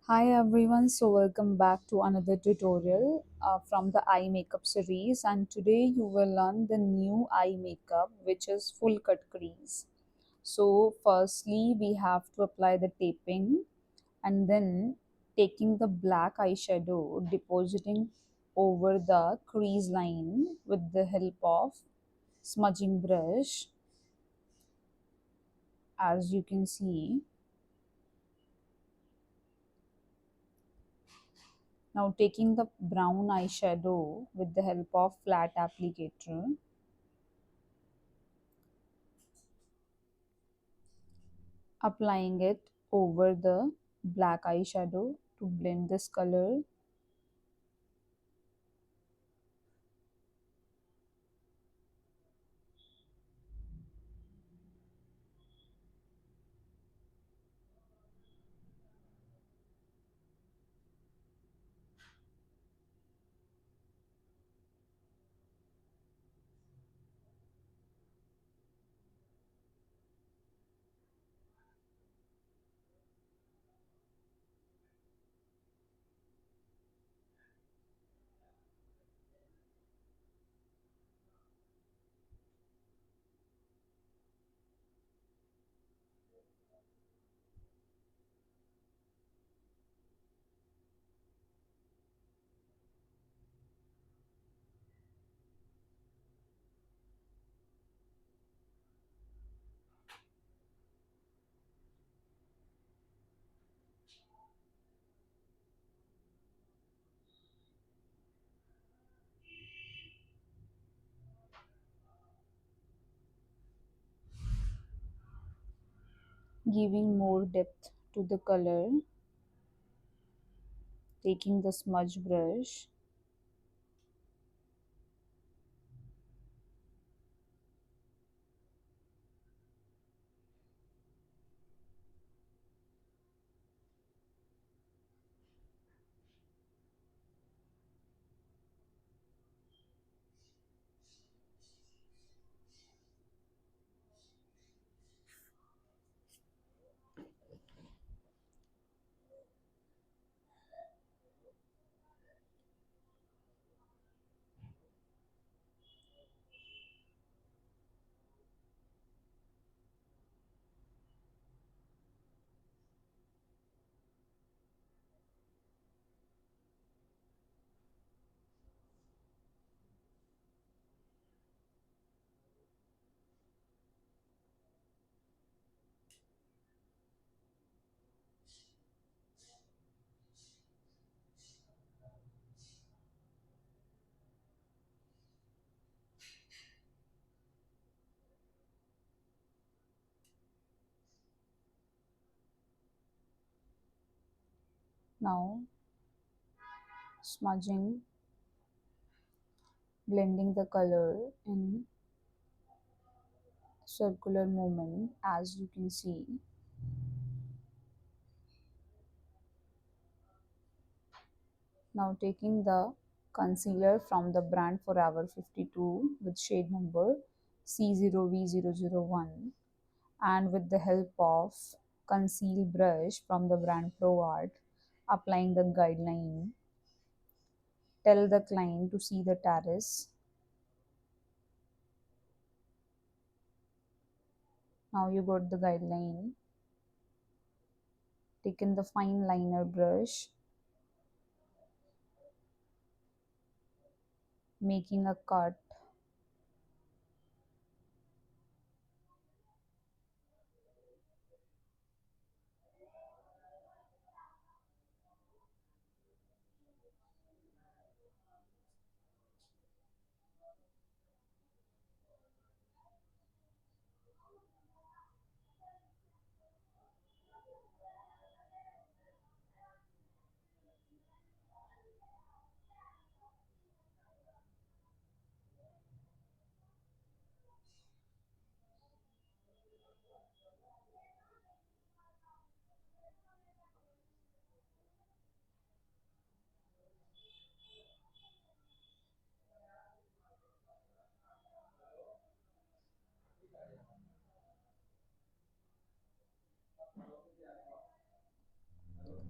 Hi everyone, so welcome back to another tutorial from the eye makeup series, and today you will learn the new eye makeup which is full cut crease. So firstly we have to apply the taping and then taking the black eyeshadow depositing over the crease line with the help of smudging brush, as you can see. Now taking the brown eyeshadow with the help of flat applicator, applying it over the black eyeshadow to blend this color. Giving more depth to the color, taking the smudge brush. Now smudging, blending the color in circular movement, as you can see. Now taking the concealer from the brand Forever 52 with shade number C0V001, and with the help of conceal brush from the brand Pro Art, applying the guideline. Tell the client to see the terrace. Now you got the guideline. Taken the fine liner brush, making a cut.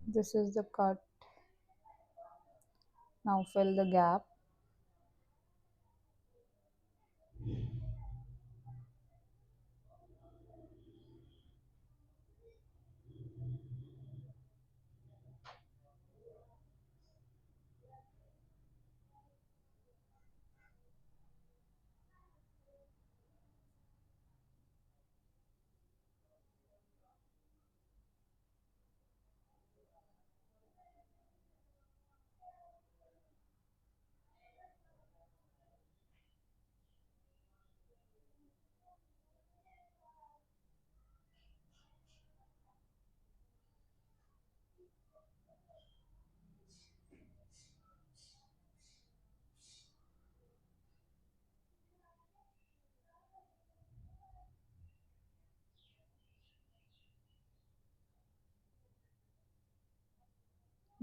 This is the cut. Now fill the gap.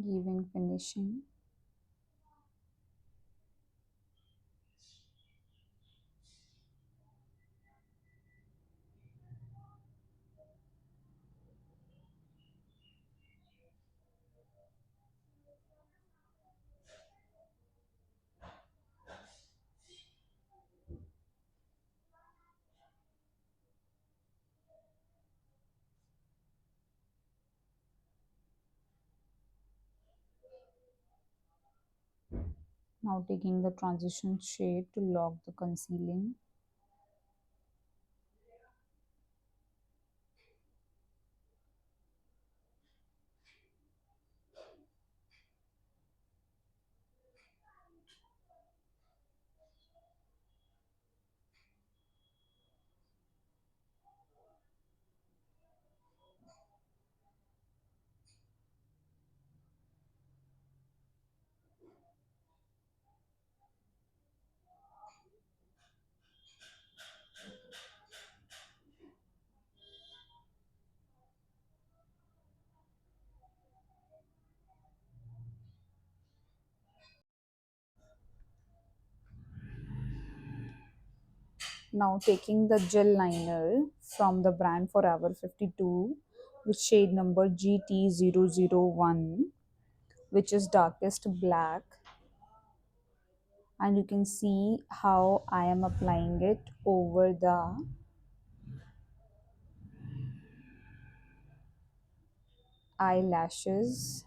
Giving finishing. Now taking the transition shade to lock the concealing. Now taking the gel liner from the brand Forever 52 with shade number GT001, which is darkest black, and you can see how I am applying it over the eyelashes,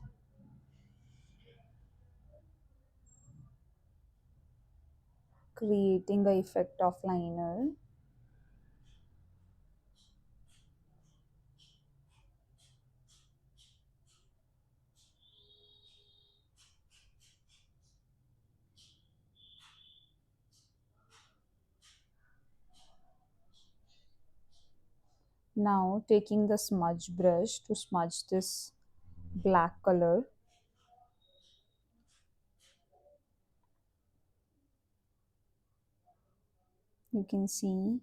creating a effect of liner. Now taking the smudge brush to smudge this black color. You can see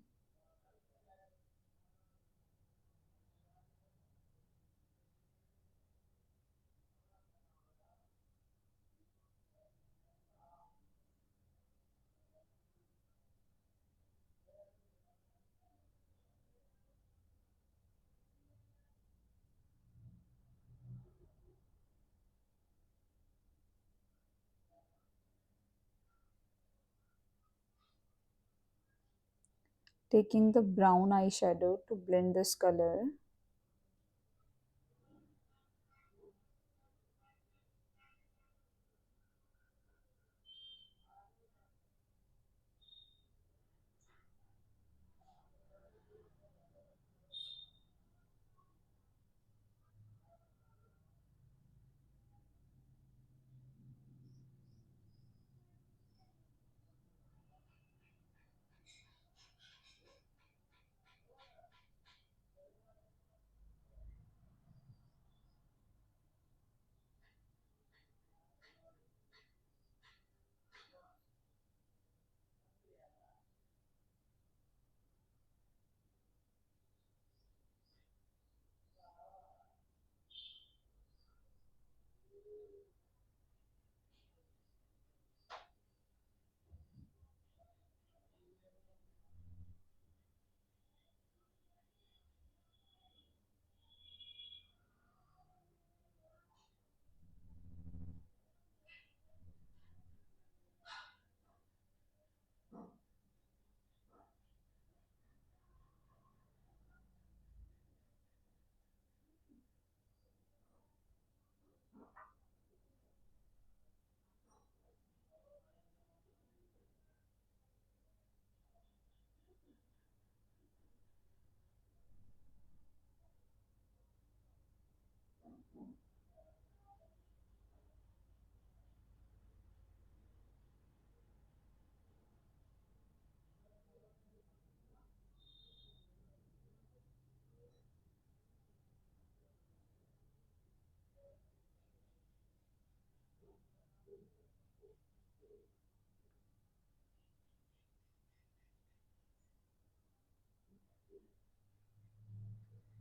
taking the brown eyeshadow to blend this color.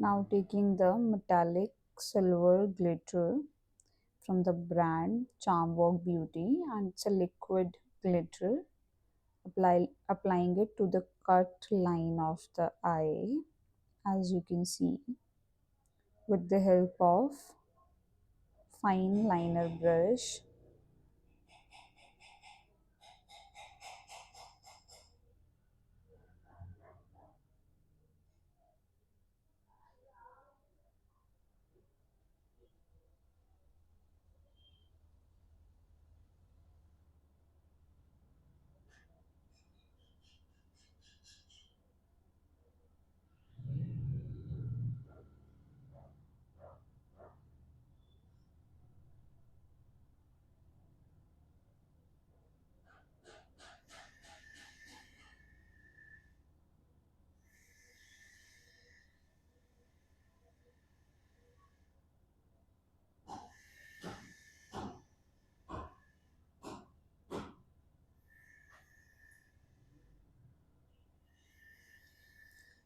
Now taking the metallic silver glitter from the brand Charm Walk Beauty, and it's a liquid glitter. Applying it to the cut line of the eye, as you can see, with the help of fine liner brush.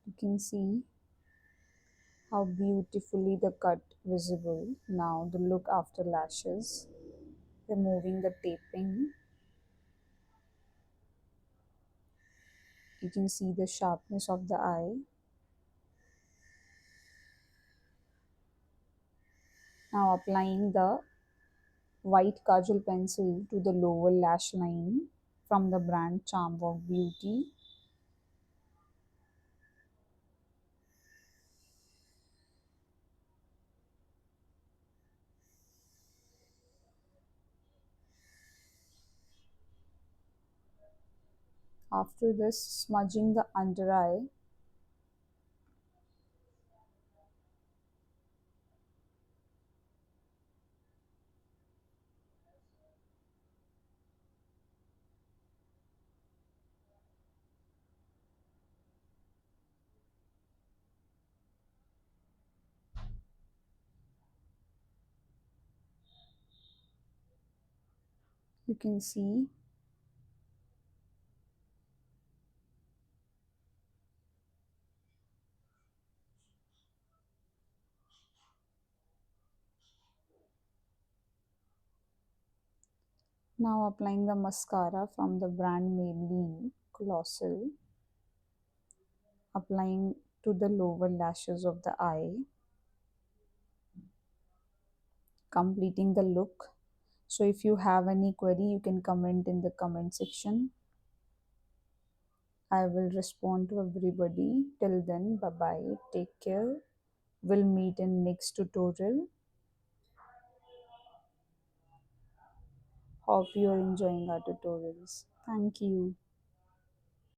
You can see how beautifully the cut visible. Now the look after lashes, removing the taping. You can see the sharpness of the eye. Now applying the white kajal pencil to the lower lash line from the brand Charm Walk Beauty. After this, smudging the under eye. You can see now applying the mascara from the brand Maybelline Colossal, applying to the lower lashes of the eye, completing the look. So if you have any query, you can comment in the comment section. I will respond to everybody. Till then, bye bye. Take care. We'll meet in next tutorial. Hope you are enjoying our tutorials. Thank you.